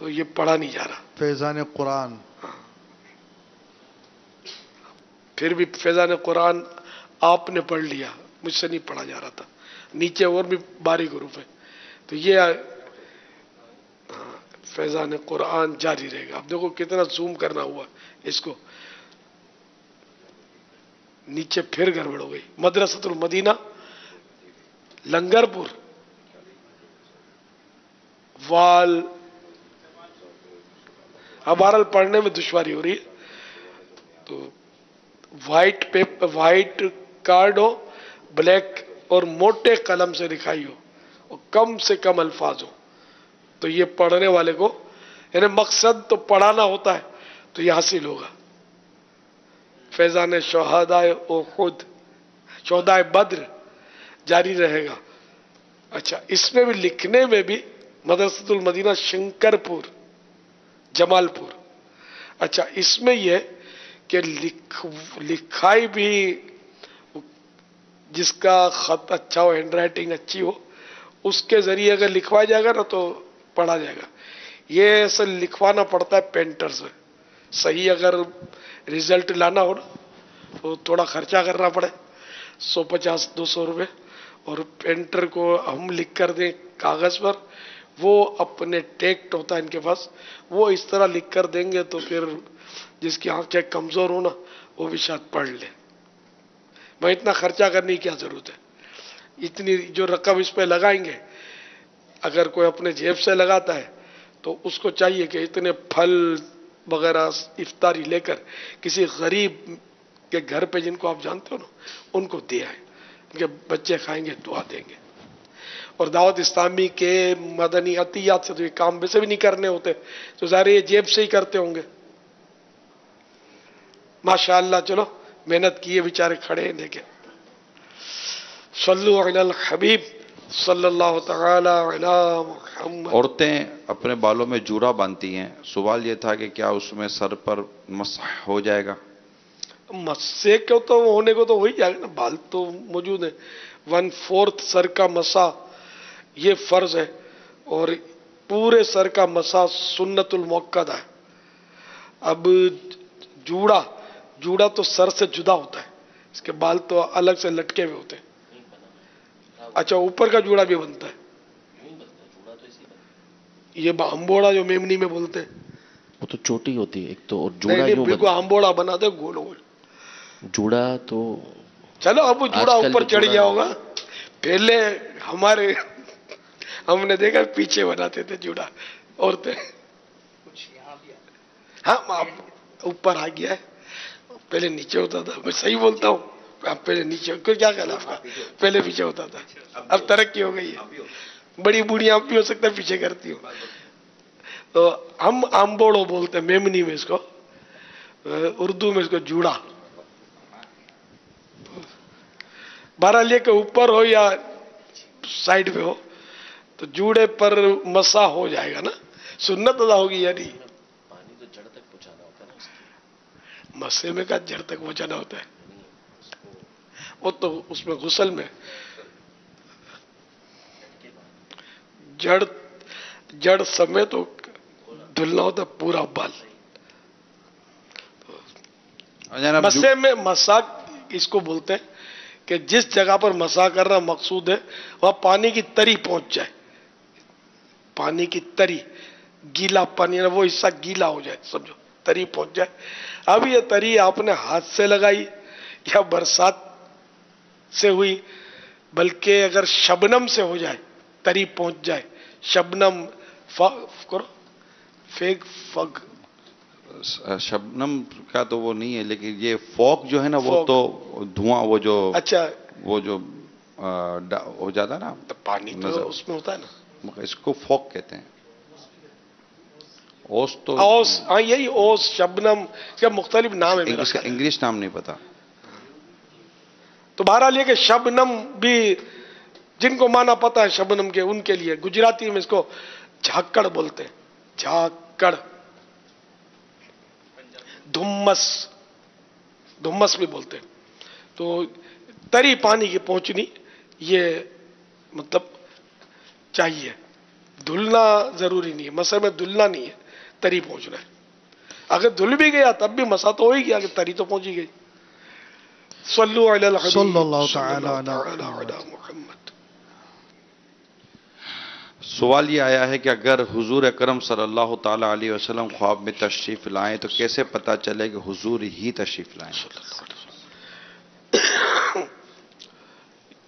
تو یہ پڑھا نہیں جا رہا. فیضان قرآن. پھر بھی فیضان قرآن آپ نے پڑھ لیا, مجھ سے نہیں پڑھا جا رہا تھا. نیچے اور بھی باریک حروف ہے, تو یہ فیضان قرآن جاری رہے گا. اب دیکھو کتنا زوم کرنا ہوا اس کو, نیچے پھر گڑبڑ ہو گئی. مدرسۃ المدینہ لنگر پور وال, اب بہرحال پڑھنے میں دشواری ہو رہی ہے. تو وائٹ کارڈ ہو, بلیک اور موٹے قلم سے لکھائی ہو اور کم سے کم الفاظ ہو, تو یہ پڑھنے والے کو, یعنی مقصد تو پڑھانا ہوتا ہے تو یہ حاصل ہوگا. فیضان شہدائے احد, شہدائے بدر جاری رہے گا. اچھا, اس میں بھی لکھنے میں بھی مدرسۃ المدینہ شنکر پور جمال پور. اچھا, اس میں یہ کہ لکھائی بھی جس کا خط اچھا ہو, ہینڈ رائٹنگ اچھی ہو, اس کے ذریعے اگر لکھوایا جائے گا نا تو پڑھا جائے گا. یہ ایسا لکھوانا پڑتا ہے پینٹر سے. صحیح اگر ریزلٹ لانا ہو نا تو تھوڑا خرچہ کرنا پڑے, 150-200 روپے, اور پینٹر کو ہم لکھ کر دیں کاغذ پر, وہ اپنے ٹیکٹ ہوتا ہے ان کے پاس, وہ اس طرح لکھ کر دیں گے تو پھر جس کی آنکھیں کمزور ہو نا وہ بھی شاید پڑھ لے. میں اتنا خرچہ کرنے کی کیا ضرورت ہے, اتنی جو رقم اس پہ لگائیں گے, اگر کوئی اپنے جیب سے لگاتا ہے تو اس کو چاہیے کہ اتنے پھل وغیرہ افطاری لے کر کسی غریب کے گھر پہ, جن کو آپ جانتے ہو نا, ان کو دے آئے, کہ بچے کھائیں گے دعا دیں گے. اور دعوت اسلامی کے مدنی عطیات سے تو یہ کام ویسے بھی نہیں کرنے ہوتے, تو ظاہر یہ جیب سے ہی کرتے ہوں گے. ماشاءاللہ, چلو محنت کیے بیچارے کھڑے ہیں, دیکھیں. صلو علی الحبیب صلی اللہ تعالی علی محمد. عورتیں اپنے بالوں میں جورا باندھتی ہیں, سوال یہ تھا کہ کیا اس میں سر پر مسح ہو جائے گا؟ مسے کو تو ہونے کو تو ہو ہی جائے گا نا, بال تو موجود ہیں. 1/4 سر کا مسا یہ فرض ہے, اور پورے سر کا مسا سنت المؤکدہ ہے. اب جوڑا تو سر سے جدا ہوتا ہے, اس کے بال تو الگ سے لٹکے ہوئے ہوتے ہیں. اچھا, اوپر کا جوڑا بھی بنتا ہے, یہ ہمبوڑا جو میمنی میں بولتے ہیں, وہ تو چوٹی ہوتی ہے ایک تو, اور جوڑا نہیں یوں بالکل ہمبوڑا بنا دے گول گول. جوڑا تو چلو اب وہ جوڑا اوپر چڑھ گیا ہوگا. پہلے ہم نے دیکھا پیچھے بناتے تھے جوڑا عورتیں. ہاں اوپر آ گیا ہے, پہلے نیچے ہوتا تھا. میں صحیح بولتا ہوں, اب پہلے نیچے, کیا کہنا آپ کا, پہلے پیچھے ہوتا تھا, اب ترقی ہو گئی ہے. بڑی بوڑھیاں اب بھی ہو سکتا ہے پیچھے کرتی ہوں. تو ہم آمبوڑو بولتے ہیں میمنی میں اس کو, اردو میں اس کو جوڑا. بہرحال یہ کہ اوپر ہو یا سائڈ پہ ہو تو جوڑے پر مسا ہو جائے گا نا, سنت ادا ہوگی. یعنی پانی تو جڑ تک پہنچانا ہوتا ہے نا, مسے میں کا جڑ تک پہنچانا ہوتا ہے, وہ تو اس میں غسل میں جڑ سمیت تو دھلنا ہوتا ہے پورا بال. مسے میں مسا اس کو بولتے ہیں کہ جس جگہ پر مسا کرنا مقصود ہے وہاں پانی کی تری پہنچ جائے. پانی کی تری, گیلا پانی, وہ حصہ گیلا ہو جائے, سمجھو تری پہنچ جائے. اب یہ تری آپ نے ہاتھ سے لگائی یا برسات سے ہوئی, بلکہ اگر شبنم سے ہو جائے, تری پہنچ جائے, شبنم کرو فیگ فگ, شبنم کا تو وہ نہیں ہے, لیکن یہ فوگ جو ہے نا, وہ تو دھواں, وہ جو, اچھا وہ جو ہو جاتا ہے نا پانی تو اس میں ہوتا ہے نا, اس کو فوگ کہتے ہیں. اوس تو اوس, ہاں یہی اوس, شبنم, اس کا مختلف نام ہے, اس کا انگلش نام نہیں پتا. تو بہرحال یہ کہ شبنم بھی جن کو مانا پتا ہے شبنم کے, ان کے لیے گجراتی میں اس کو جھاکڑ بولتے ہیں, جھاکڑ. دھمس بھی بولتے ہیں. تو تری پانی کی پہنچنی یہ مطلب چاہیے, دھلنا ضروری نہیں ہے، مسے میں دھلنا نہیں ہے، تری پہنچنا ہے. اگر دھل بھی گیا تب بھی مسا تو ہو ہی گیا کہ تری تو پہنچی گئی. صلو علی الحبیب صلی اللہ تعالی صلی علی اللہ تعالی محمد. علی محمد. سوال یہ آیا ہے کہ اگر حضور اکرم صلی اللہ تعالی علیہ وسلم خواب میں تشریف لائیں تو کیسے پتا چلے کہ حضور ہی تشریف لائیں؟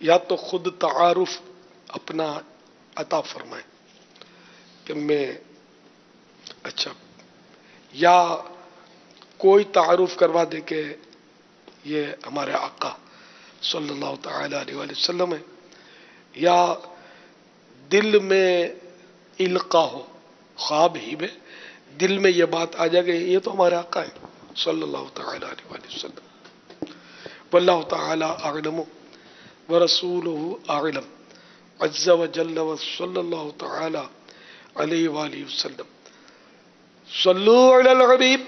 یا تو خود تعارف اپنا عطا فرمائیں کہ میں اچھا، یا کوئی تعارف کروا دے کہ یہ ہمارے آقا صلی اللہ تعالی علیہ وآلہ وسلم ہے، یا دل میں القا ہو، خواب ہی میں دل میں یہ بات آ جائے کہ یہ تو ہمارے آقا ہے صلی اللہ تعالی علیہ وآلہ وسلم. واللہ تعالی اعلم ورسولہ اعلم عز وجل وصلی اللہ تعالی علیہ وآلہ وسلم. صلو علی الحبیب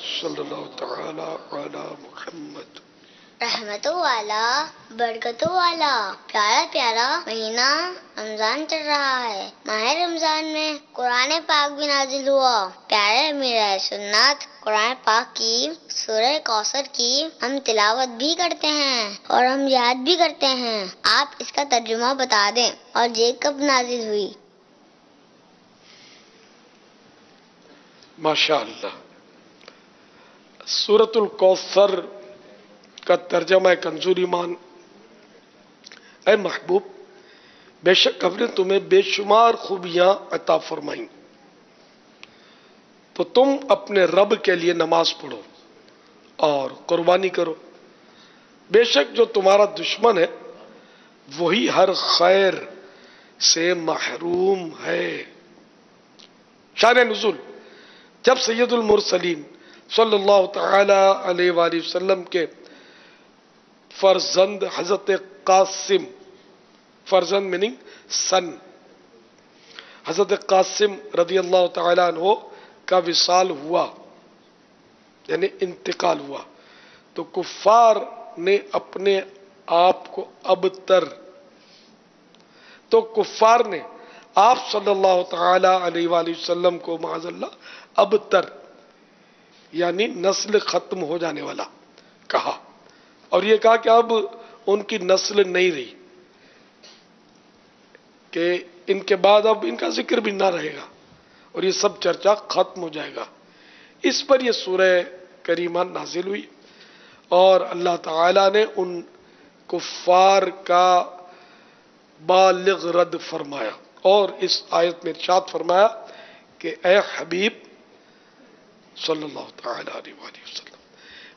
صلی اللہ تعالی علی محمد. رحمتوں والا، برکتوں والا، پیارا پیارا مہینہ رمضان چل رہا ہے. ماہ رمضان میں قرآن پاک بھی نازل ہوا. پیارے امیر سنت قرآن پاک کی سورہ کوثر کی ہم تلاوت بھی کرتے ہیں اور ہم یاد بھی کرتے ہیں. آپ اس کا ترجمہ بتا دیں اور یہ کب نازل ہوئی؟ ماشاء اللہ. سورۃ الکوثر کا ترجمہ کنزور ایمان. اے محبوب، بے شک ہم نے تمہیں بے شمار خوبیاں عطا فرمائیں، تو تم اپنے رب کے لیے نماز پڑھو اور قربانی کرو. بے شک جو تمہارا دشمن ہے وہی ہر خیر سے محروم ہے. شان نزول: جب سید المرسلین صلی اللہ تعالی علیہ وآلہ وسلم کے فرزند حضرت قاسم، فرزند میننگ سن، حضرت قاسم رضی اللہ تعالی عنہ کا وصال ہوا، یعنی انتقال ہوا، تو کفار نے اپنے آپ کو ابتر، تو کفار نے آپ صلی اللہ تعالی علیہ وآلہ وسلم کو معاذ اللہ ابتر یعنی نسل ختم ہو جانے والا کہا، اور یہ کہا کہ اب ان کی نسل نہیں رہی، کہ ان کے بعد اب ان کا ذکر بھی نہ رہے گا اور یہ سب چرچا ختم ہو جائے گا. اس پر یہ سورہ کریمہ نازل ہوئی اور اللہ تعالیٰ نے ان کفار کا بالغ رد فرمایا اور اس آیت میں ارشاد فرمایا کہ اے حبیب صلی اللہ تعالی علیہ وآلہ وسلم،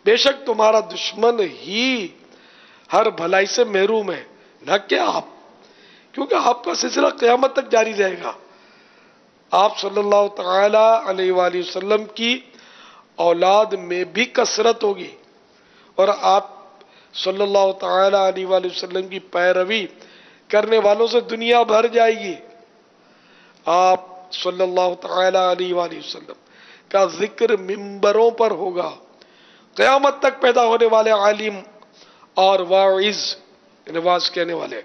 بے شک تمہارا دشمن ہی ہر بھلائی سے محروم ہے، نہ کہ آپ، کیونکہ آپ کا سلسلہ قیامت تک جاری رہے گا. آپ صلی اللہ تعالی علیہ وآلہ وسلم کی اولاد میں بھی کثرت ہوگی اور آپ صلی اللہ تعالی علیہ وآلہ وسلم کی پیروی کرنے والوں سے دنیا بھر جائے گی. آپ صلی اللہ تعالی علیہ وآلہ وسلم کا ذکر ممبروں پر ہوگا. قیامت تک پیدا ہونے والے عالم اور واعظ، واعظ کہنے والے،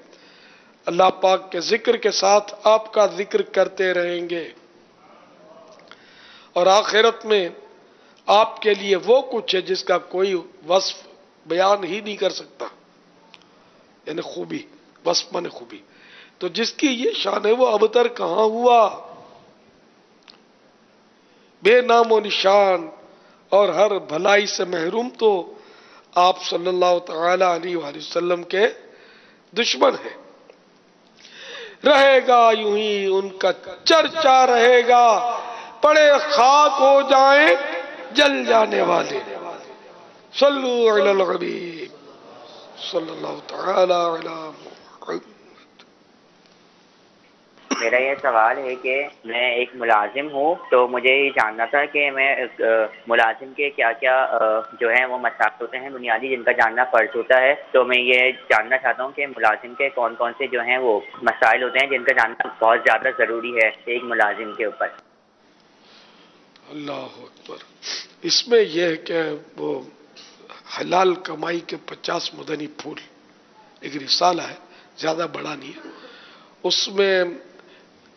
اللہ پاک کے ذکر کے ساتھ آپ کا ذکر کرتے رہیں گے، اور آخرت میں آپ کے لیے وہ کچھ ہے جس کا کوئی وصف بیان ہی نہیں کر سکتا، یعنی خوبی، وصف مانے خوبی. تو جس کی یہ شان ہے وہ ابتر کہاں ہوا، بے نام و نشان اور ہر بھلائی سے محروم تو آپ صلی اللہ تعالی علیہ وآلہ وسلم کے دشمن ہیں. رہے گا یوں ہی ان کا چرچا رہے گا، پڑے خاک ہو جائیں جل جانے والے. صلو علی الحبیب صلی اللہ تعالی علی محمد. میرا یہ سوال ہے کہ میں ایک ملازم ہوں، تو مجھے یہ جاننا تھا کہ میں ملازم کے کیا کیا جو ہیں وہ مسائل ہوتے ہیں بنیادی جن کا جاننا فرض ہوتا ہے. تو میں یہ جاننا چاہتا ہوں کہ ملازم کے کون کون سے جو ہیں وہ مسائل ہوتے ہیں جن کا جاننا بہت زیادہ ضروری ہے ایک ملازم کے اوپر. اللہ اکبر. اس میں یہ ہے کہ وہ حلال کمائی کے 50 مدنی پھول ایک رسالہ ہے، زیادہ بڑا نہیں ہے. اس میں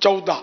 14,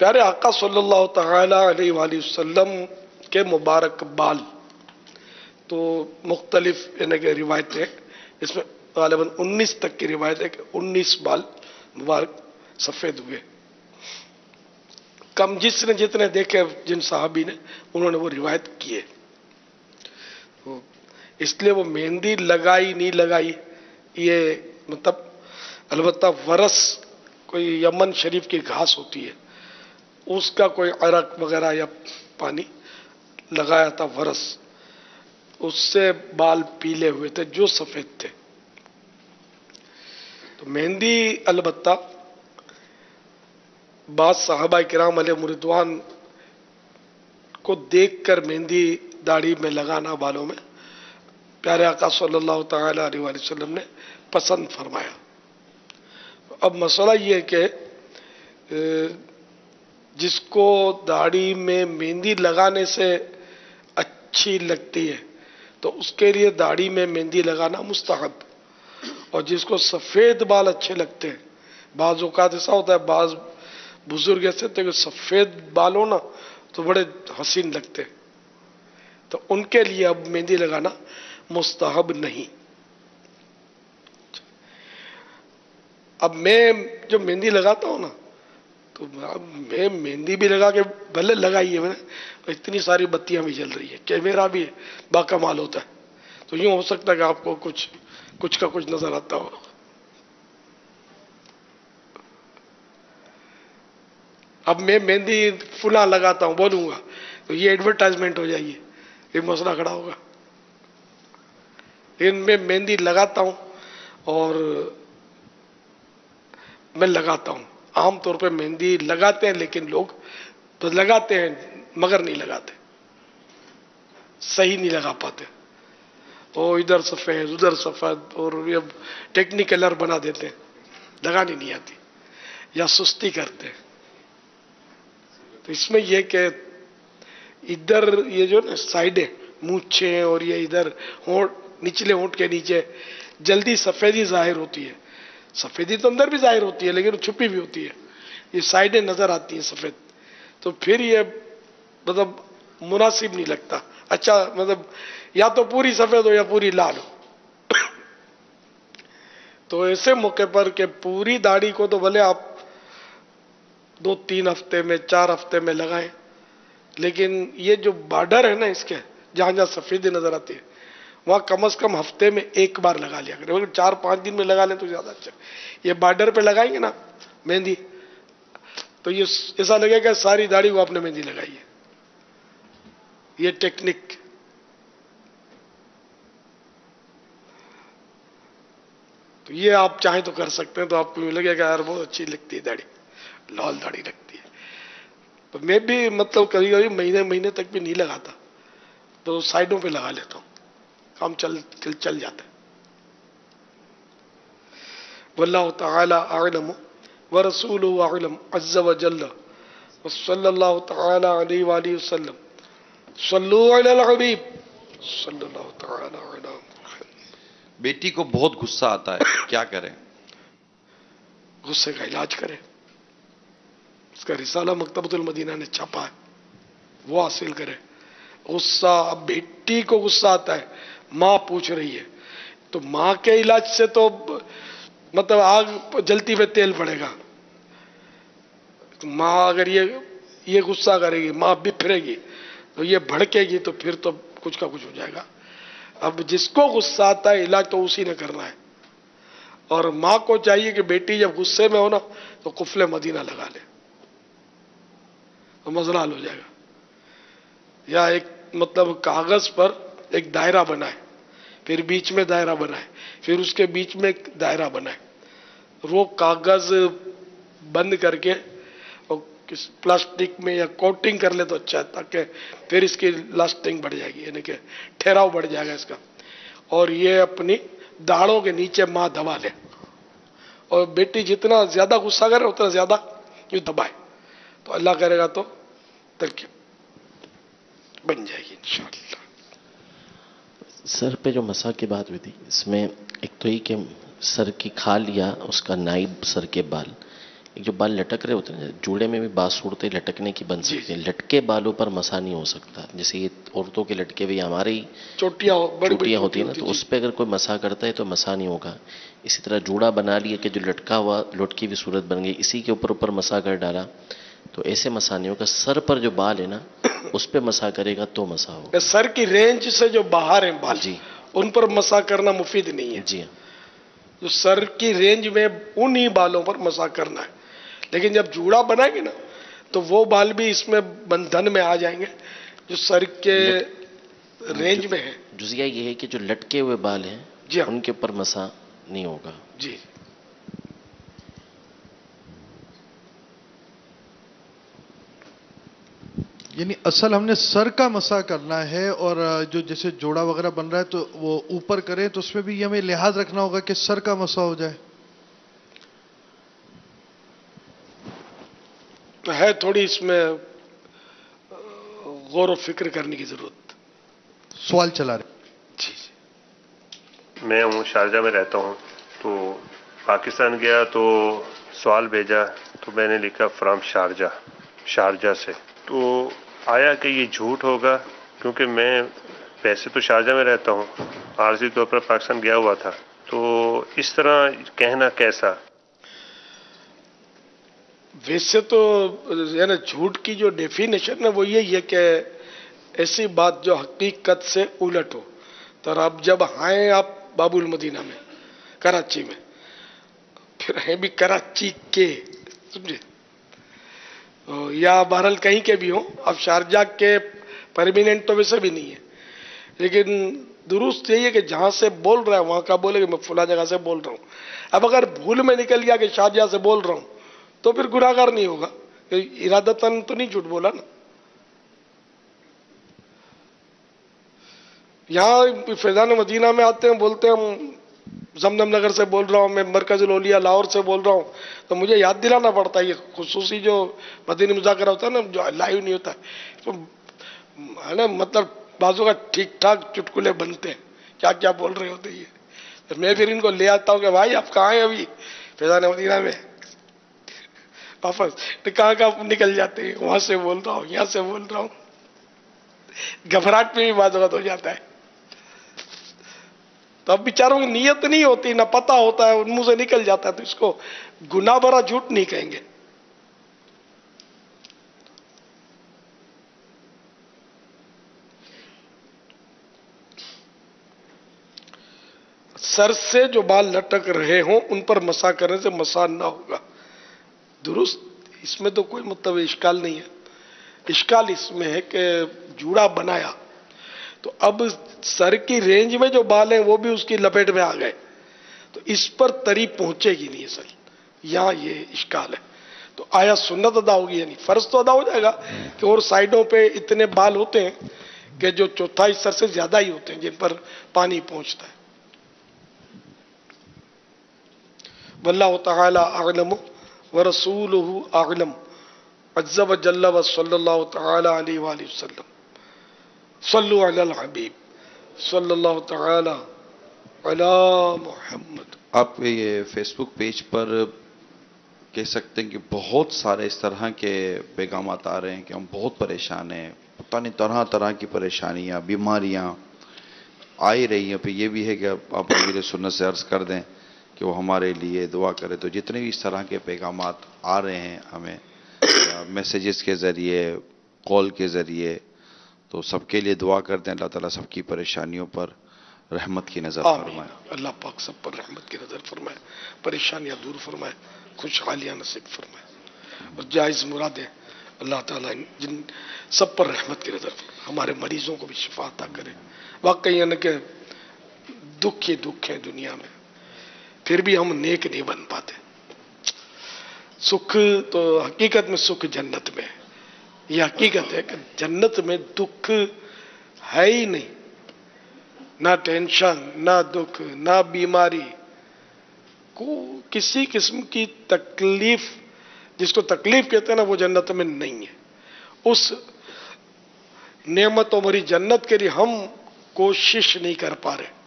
پیارے آقا صلی اللہ تعالی علیہ وآلہ وسلم کے مبارک بال تو مختلف یعنی کہ روایتیں، اس میں غالباً 19 تک کی روایت ہے کہ 19 بال مبارک سفید ہوئے. کم جس نے جتنے دیکھے جن صحابی نے انہوں نے وہ روایت کیے. اس لیے وہ مہندی لگائی نہیں لگائی یہ مطلب البتہ ورس کوئی یمن شریف کی گھاس ہوتی ہے اس کا کوئی عرق وغیرہ یا پانی لگایا تھا ورس، اس سے بال پیلے ہوئے تھے جو سفید تھے. تو مہندی البتہ بعض صحابہ کرام علیہ رضوان کو دیکھ کر مہندی داڑھی میں لگانا بالوں میں پیارے آقا صلی اللہ تعالی علیہ وآلہ وسلم نے پسند فرمایا. اب مسئلہ یہ ہے کہ جس کو داڑھی میں مہندی لگانے سے اچھی لگتی ہے تو اس کے لیے داڑھی میں مہندی لگانا مستحب، اور جس کو سفید بال اچھے لگتے ہیں، بعض اوقات ایسا ہوتا ہے بعض بزرگ ایسے تھے کہ سفید بال ہو نا تو بڑے حسین لگتے، تو ان کے لیے اب مہندی لگانا مستحب نہیں. اب میں جو مہندی لگاتا ہوں نا تو میں مہندی بھی لگا کے بھلے لگائی ہے میں نے، اتنی ساری بتیاں بھی جل رہی ہے، کیمرہ بھی باکمال ہوتا ہے، تو یوں ہو سکتا ہے کہ آپ کو کچھ کا کچھ نظر آتا ہو. اب میں مہندی فلاں لگاتا ہوں بولوں گا تو یہ ایڈورٹائزمنٹ ہو جائے گی، یہ مسئلہ کھڑا ہوگا. لیکن میں مہندی لگاتا ہوں اور میں لگاتا ہوں. عام طور پہ مہندی لگاتے ہیں لیکن لوگ تو لگاتے ہیں مگر نہیں لگاتے، صحیح نہیں لگا پاتے، وہ ادھر سفید ادھر سفید اور یہ ٹیکنیکلر بنا دیتے ہیں، لگانی نہیں آتی یا سستی کرتے ہیں. تو اس میں یہ کہ ادھر یہ جو نا سائڈیں مونچھیں اور یہ ادھر ہونٹ نچلے ہونٹ کے نیچے جلدی سفیدی ظاہر ہوتی ہے، سفیدی تو اندر بھی ظاہر ہوتی ہے لیکن چھپی بھی ہوتی ہے، یہ سائڈیں نظر آتی ہیں سفید، تو پھر یہ مطلب مناسب نہیں لگتا. اچھا مطلب یا تو پوری سفید ہو یا پوری لال ہو. تو ایسے موقع پر کہ پوری داڑھی کو تو بھلے آپ 2-3 ہفتے میں 4 ہفتے میں لگائیں، لیکن یہ جو بارڈر ہے نا اس کے جہاں جہاں سفیدی نظر آتی ہے وہاں کم از کم ہفتے میں ایک بار لگا لیا کریں، 4-5 دن میں لگا لیں تو زیادہ اچھا. یہ بارڈر پہ لگائیں گے نا مہندی تو یہ ایسا لگے گا ساری داڑھی کو آپ نے مہندی لگائی ہے. یہ ٹیکنک تو یہ آپ چاہیں تو کر سکتے ہیں، تو آپ کو یہ لگے گا یار بہت اچھی لگتی ہے داڑھی، لال داڑھی لگتی ہے. تو میں بھی مطلب کبھی کبھی مہینے تک بھی نہیں لگاتا، تو سائڈوں پہ لگا لیتا ہوں، کام چل جاتا ہے. واللہ تعالی اعلم ورسولہ اعلم عز وجل وصلی اللہ تعالی علیہ وآلہ وسلم. صلو علی الحبیب صلی اللہ تعالی علی محمد. بیٹی کو بہت غصہ آتا ہے، کیا کریں؟ غصے کا علاج کرے. اس کا رسالہ مکتبۃ المدینہ نے چھاپا ہے، وہ حاصل کرے. غصہ اب بیٹی کو غصہ آتا ہے، ماں پوچھ رہی ہے، تو ماں کے علاج سے تو مطلب آگ جلتی پہ تیل پڑے گا. ماں اگر یہ غصہ کرے گی، ماں بپھرے گی تو یہ بھڑکے گی تو پھر تو کچھ کا کچھ ہو جائے گا. اب جس کو غصہ آتا ہے علاج تو اسی نے کرنا ہے، اور ماں کو چاہیے کہ بیٹی جب غصے میں ہو نا تو قفل مدینہ لگا لے تو مسئلہ حل ہو جائے گا. یا ایک مطلب کاغذ پر ایک دائرہ بنائے، پھر بیچ میں دائرہ بنائے، پھر اس کے بیچ میں ایک دائرہ بنائے، وہ کاغذ بند کر کے پلاسٹک میں یا کوٹنگ کر لے تو اچھا ہے، تاکہ پھر اس کی لاسٹنگ بڑھ جائے گی، یعنی کہ ٹھہراؤ بڑھ جائے گا اس کا. اور یہ اپنی داڑھوں کے نیچے ماں دبا لے، اور بیٹی جتنا زیادہ غصہ کرے اتنا زیادہ یوں دبائے تو اللہ کرے گا تو ترکیب بن جائے گی انشاءاللہ. سر پہ جو مسح کی بات ہوئی تھی، اس میں ایک تو یہ کہ سر کی کھال یا اس کا نائب سر کے بال جو بال لٹک رہے ہوتے ہیں جوڑے میں بھی بعض صورتیں لٹکنے کی بن سکتی ہیں، لٹکے بالوں پر مسا نہیں ہو سکتا، جیسے یہ عورتوں کے لٹکے ہوئے ہمارے ہی چوٹیاں بڑی چوٹیاں ہوتی ہیں نا، تو اس پہ اگر کوئی مسا کرتا ہے تو مسا نہیں ہوگا. اسی طرح جوڑا بنا لیا کہ جو لٹکا ہوا لٹکی ہوئی صورت بن گئی، اسی کے اوپر مسا کر ڈالا تو ایسے مسا نہیں ہوگا. سر پر جو بال ہے نا اس پہ مسا کرے گا تو مسا ہوگا. سر کی رینج سے جو باہر ہیں بال، جی ان پر مسا کرنا مفید نہیں ہے. جی ہاں جو سر کی رینج میں انہی بالوں پر مسا کرنا ہے. لیکن جب جوڑا بنائیں گے نا تو وہ بال بھی اس میں بندھن میں آ جائیں گے جو سر کے رینج میں ہیں. جزیہ یہ ہے کہ جو لٹکے ہوئے بال ہیں جی ہاں ان کے اوپر مسا نہیں ہوگا. جی. یعنی اصل ہم نے سر کا مسا کرنا ہے، اور جو جیسے جوڑا وغیرہ بن رہا ہے تو وہ اوپر کریں تو اس میں بھی یہ ہمیں لحاظ رکھنا ہوگا کہ سر کا مسا ہو جائے. ہے تھوڑی اس میں غور و فکر کرنے کی ضرورت. سوال چلا رہے. جی میں ہوں شارجہ میں رہتا ہوں، تو پاکستان گیا تو سوال بھیجا تو میں نے لکھا فرام شارجہ سے. تو آیا کہ یہ جھوٹ ہوگا، کیونکہ میں ویسے تو شارجہ میں رہتا ہوں، عارضی طور پر پاکستان گیا ہوا تھا، تو اس طرح کہنا کیسا؟ ویسے تو یعنی جھوٹ کی جو ڈیفینیشن ہے وہ یہی ہے کہ ایسی بات جو حقیقت سے الٹ ہو. تو اب جب آئے آپ باب المدینہ میں کراچی میں، پھر ہیں بھی کراچی کے، سمجھے، یا بہرحال کہیں کے بھی ہوں. اب شارجہ کے پرمیننٹ تو ویسے بھی نہیں ہے، لیکن درست یہی ہے کہ جہاں سے بول رہا ہے وہاں کا بولے کہ میں فلاں جگہ سے بول رہا ہوں. اب اگر بھول میں نکل گیا کہ شارجہ سے بول رہا ہوں تو پھر گناہگار نہیں ہوگا، ارادتاً تو نہیں جھوٹ بولا نا. یہاں فیضان مدینہ میں آتے ہیں بولتے ہیں ہم زمزم نگر سے بول رہا ہوں، میں مرکز الاولیاء لاہور سے بول رہا ہوں، تو مجھے یاد دلانا پڑتا ہے. یہ خصوصی جو مدینی مذاکرہ ہوتا ہے نا جو لائیو نہیں ہوتا تو ہے نا، مطلب بازو کا ٹھیک ٹھاک چٹکلے بنتے ہیں کیا کیا بول رہے ہوتے ہیں. تو میں پھر ان کو لے آتا ہوں کہ بھائی آپ کہاں ہیں ابھی فیضان مدینہ میں، واپس کہاں کہاں نکل جاتے ہیں، وہاں سے بول رہا ہوں یہاں سے بول رہا ہوں. گھبراہٹ میں بھی بعض وقت ہو جاتا ہے. تو اب بیچاروں کی نیت نہیں ہوتی، نہ پتہ ہوتا ہے، ان منہ سے نکل جاتا ہے، تو اس کو گناہ بھرا جھوٹ نہیں کہیں گے. سر سے جو بال لٹک رہے ہوں ان پر مسا کرنے سے مسا نہ ہوگا. درست، اس میں تو کوئی مطلب اشکال نہیں ہے. اشکال اس میں ہے کہ جوڑا بنایا تو اب سر کی رینج میں جو بال ہیں وہ بھی اس کی لپیٹ میں آ گئے، تو اس پر تری پہنچے گی نہیں اصل. یہاں یہ اشکال ہے. تو آیا سنت ادا ہوگی، یعنی فرض تو ادا ہو جائے گا کہ اور سائڈوں پہ اتنے بال ہوتے ہیں کہ جو چوتھائی سر سے زیادہ ہی ہوتے ہیں جن پر پانی پہنچتا ہے. واللہ تعالی اعلم ورسولہ اعلم عز وجل وصلی اللہ تعالی علیہ وآلہ وسلم. صلو علی الحبیب صلی اللہ تعالی علی محمد. آپ یہ فیس بک پیج پر کہہ سکتے ہیں کہ بہت سارے اس طرح کے پیغامات آ رہے ہیں کہ ہم بہت پریشان ہیں، پتہ نہیں طرح طرح کی پریشانیاں بیماریاں آ ہی رہی ہیں. پھر یہ بھی ہے کہ آپ امیر سنت سے عرض کر دیں کہ وہ ہمارے لیے دعا کرے. تو جتنے بھی اس طرح کے پیغامات آ رہے ہیں ہمیں میسیجز کے ذریعے، کال کے ذریعے، تو سب کے لیے دعا کرتے ہیں. اللہ تعالیٰ سب کی پریشانیوں پر رحمت کی نظر فرمائے. اللہ پاک سب پر رحمت کی نظر فرمائے، پریشانیاں دور فرمائے، خوشحالیاں نصیب فرمائے، اور جائز مرادیں اللہ تعالیٰ جن سب پر رحمت کی نظر فرمائے. ہمارے مریضوں کو بھی شفا عطا کرے. واقعی ہے کہ دکھ ہی دکھ ہے دنیا میں، پھر بھی ہم نیک نہیں بن پاتے. سکھ تو حقیقت میں سکھ جنت میں ہے. یہ حقیقت ہے کہ جنت میں دکھ ہے ہی نہیں، نہ ٹینشن، نہ دکھ، نہ بیماری، کسی قسم کی تکلیف جس کو تکلیف کہتے ہیں نا وہ جنت میں نہیں ہے. اس نعمتوں بھری جنت کے لیے ہم کوشش نہیں کر پا رہے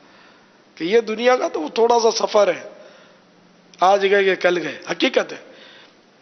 کہ یہ دنیا کا تو وہ تھوڑا سا سفر ہے، آج گئے کہ کل گئے. حقیقت ہے